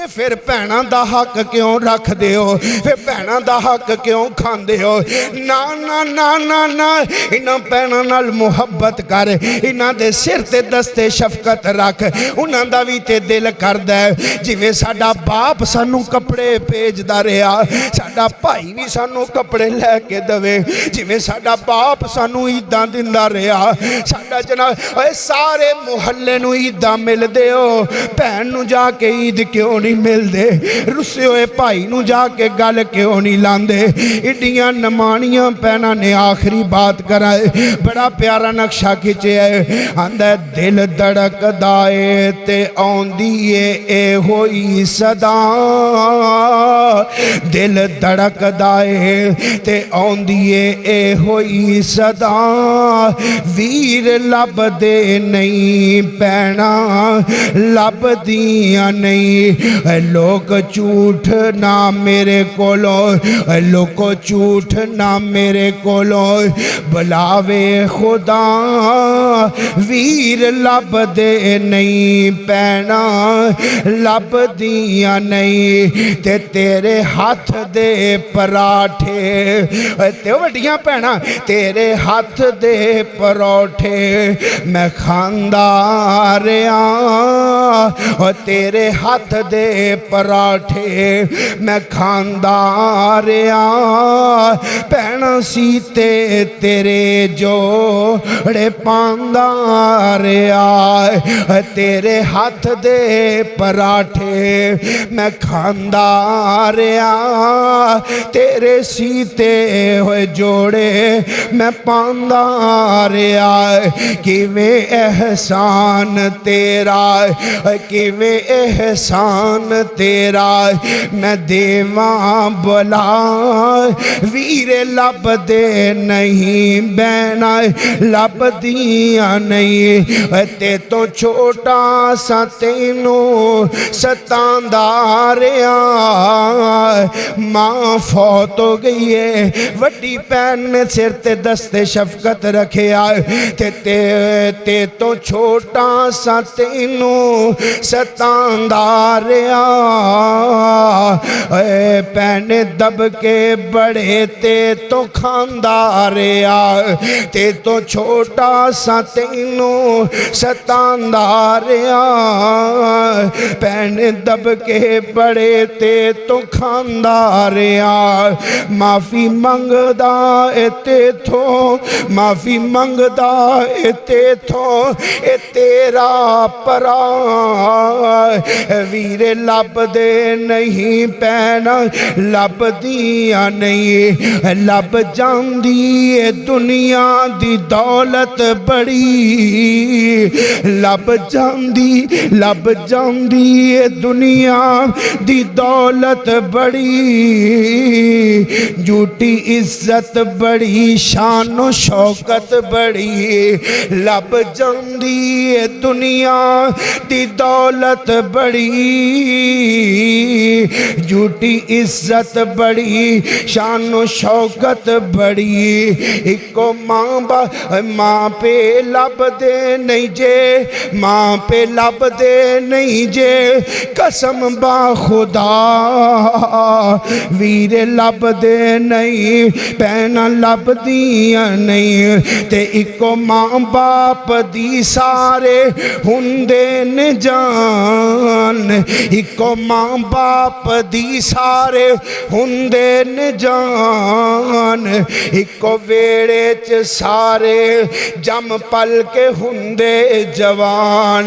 ते फिर भैणां दा हक क्यों रखदे हो, फिर भैणां दा हक क्यों खांदे हो। ना ना ना ना ना, इन्हां भैणां नाल मुहब्बत कर, इन्हां दे सिर ते दस्ते शफकत रख। उन्हां दा भी ते दिल करदा है जिवें साडा बाप सानू कपड़े भेजदा रहा, साडा भाई भी सानू कपड़े लैके देवे, जिवें साडा बाप सानू ईदां दिंदा रहा। साडा जनाब सारे मुहल्ले नू ईदां मिलदे हो, भैन नू जाके ईद क्यों नहीं मिलदे, रुसे हुए भाई नू जाके गल क्यों नहीं लांदे। इड्डियां नमाणियां भैनां ने आखिरी बात करा, बड़ा प्यारा नक्शा खिंचे है। आंदा दिल धड़कदा ए ते आउंदी ए होई सदा, दिल धड़कदा ए ते आउंदी ए होई सदा। वीर लभदे नहीं भैणा लभदियां नहीं, लोग झूठ ना मेरे कोलों, लोग झूठ ना मेरे कोलों बुलावे खुदा। वीर लभदे नहीं भैणा लभदियां नहीं, ते तेरे हाथ दे पराठे ते वड्डियां भैणां तेरे हाथ दे परोठे मैं खांदा रहा, और तेरे हाथ दे पराठे मैं खांदा रहा। भैणां सीते तेरे जोड़े पांदा रहा, तेरे हाथ दे पराठे मैं खांदा रहा, तेरे सीते होए जोड़े मैं पांदा रहा। किवें एहसान तेरा, किवें एहसान तेरा मैं देवां भला। वीरे लभदे नहीं भैणा लभदियां नहीं, ते तो छोटा सा तेनू सतांदा रहा। मां फौत हो गई है, वड्डी भैन ने सिर ते दस्ते शफकत रखिया, ते तो छोटा सा तेनू सतांदा रहा। भैने दबके बड़े ते तो खांदा रहा, ते तो छोटा सा तेनू सतांदा रहा। भैने दबके बड़े ते तो खांदा रहा। माफी मंगदा ए तेथों, माफी मंगदा ए तेथों, ए तेरा परा। वीरे लभदे नहीं भैणां लभदियां नहीं, लभ जांदी ए दुनिया दी दौलत बड़ी, लभ जांदी ए दुनिया दी दौलत बड़ी। झूठी इज्जत बड़ी शानो शौकत बड़ी, लभ जांदी ए दुनिया दी दौलत बड़ी। झूठी इज्जत बड़ी शानो शौकत बड़ी। इको मां पे लभदे नहीं जे, मां पे लभदे नहीं जे कसम बा खुदा। वीरे लभदे नहीं भैणां लभदियां नहीं, ते इको मां बाप दी सारे हुंदे ने जान। इको मां बाप दी सारे हुंदे ने जान। इको वेड़े च सारे जम पल के हुंदे जवान।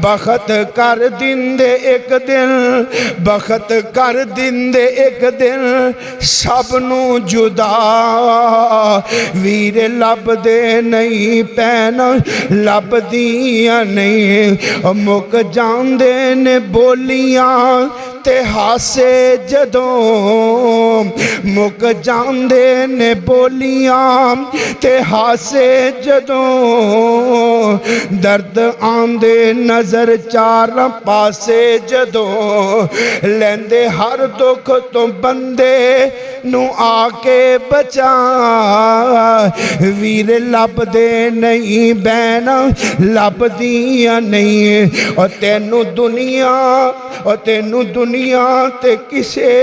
बखत कर दिंदे एक दिन, बखत कर दिंदे एक दिन सबनू जुदा। वीरे लभदे नहीं भैणां लभदियां नहीं, मुक जांदे ने बोलियां ते हासे जदों, मुक जांदे ने बोलियां ते हासे जदों। दर्द आंदे नजर चारां पासे जदों, लैंदे हर दुख तो बंदे नू आके बचा वीर लभदे नहीं बैना लभदियां नहीं और तेनू दुनिया ते किसे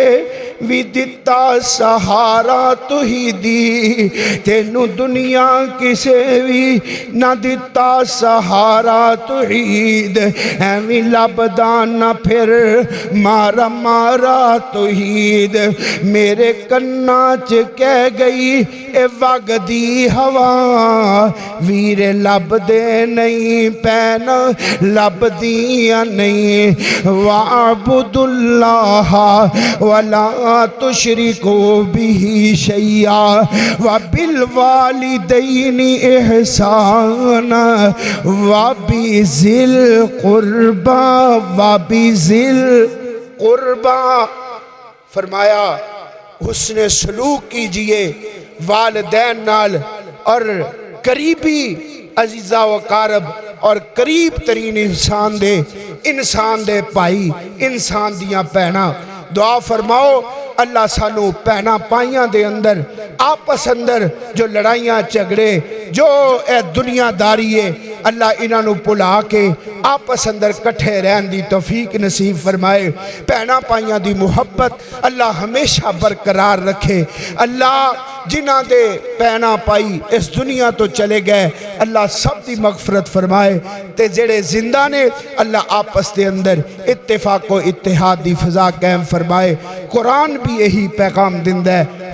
भी दिता सहारा तू ही दी तेनू दुनिया किसे भी ना दिता सहारा तू ईद एवं लभदा ना फिर मारा मारा तौहीद मेरे कन्ना च कह गई ए वगदी हवा वीर लभदे नहीं पैन लभदियां नहीं वाबुदुल्लाह वला तुशरिकू बिही शैया व बिल वालिदैनि इहसाना व बिज़िल कुर्बा कुर्बा फरमाया हुस्न सलूक कीजिए वालिदैन नाल और करीबी अजीज़ा व कारब और करीब तरीन इंसान दे भाई इंसान दियां भैणां दुआ फरमाओ अल्लाह सानू भैणां पाइयां दे अंदर आपस अंदर जो लड़ाइयां झगड़े जो ए दुनियादारी है अल्लाह इन्हां नू भुला के आपस अंदर कट्ठे रहन दी तौफीक नसीब फरमाए भैणां पाइयां दी मुहब्बत अल्लाह हमेशा बरकरार रखे अल्लाह जिन्हां दे भैणां पाई इस दुनिया तो चले गए अल्लाह सब दी मगफरत फरमाए ते जेड़े जिंदा ने अल्लाह आपस दे अंदर इत्तेफाक व इत्तेहाद दी फ़ज़ा कायम फरमाए कुरान भी यही पैगाम दिंदा है